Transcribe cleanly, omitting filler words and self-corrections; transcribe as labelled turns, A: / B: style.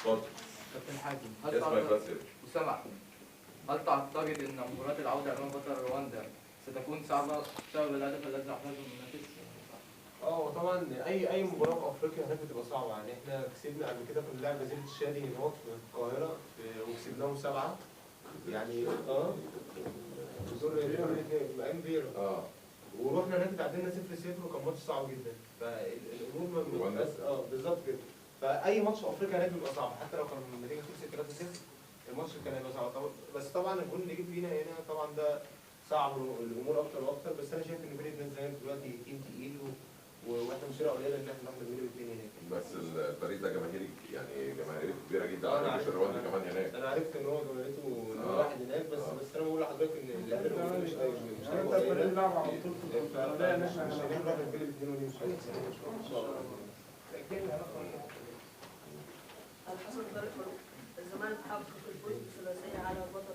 A: اتفضل.
B: كابتن حازم،
A: اسمك بس يا باشا.
B: وسمع، هل تعتقد ان مباراة العودة امام بطل رواندا ستكون صعبة بسبب الهدف الذي احرزه المنافس؟
C: طبعا اي مباراه في افريقيا هناك بتبقى صعبه. يعني احنا كسبنا قبل كده، كنا بنلعب جزيره الشادي هناك في القاهره وكسبناهم 7. يعني دور ايام فيرا. ورحنا هناك تعادلنا 0-0 وكان ماتش صعب جدا. فالامور ما بتبقاش بالظبط كده. فاي ماتش في افريقيا هناك بيبقى صعب، حتى لو كان النتيجه خلصت 3-0 الماتش كان هيبقى صعب. بس طبعا الجول اللي جه فينا هنا طبعا ده صعب الامور اكتر واكتر. بس انا شايف ان فرقه نادي الزمالك دلوقتي تيم تقيل واحنا مش فرقه قليله ان احنا ناخد الميداليه الثاني هناك.
A: بس الفريق ده جماهيري، يعني جماهيريه كبيره جدا على فكره الروندي كمان هناك.
C: انا عرفت ان هو جماهيرته واحد هناك. بس انا بقول لحضرتك ان اللعيبه مش
D: انت الفريق بيلعب على بطوله الكونفدراليه ان احنا
C: مش هنروح نتكلم الاثنين ودي مش هنكسب ان شاء الله.
E: الحسن طارق فاروق، الزمالك حقق الفوز بثلاثيه على بطل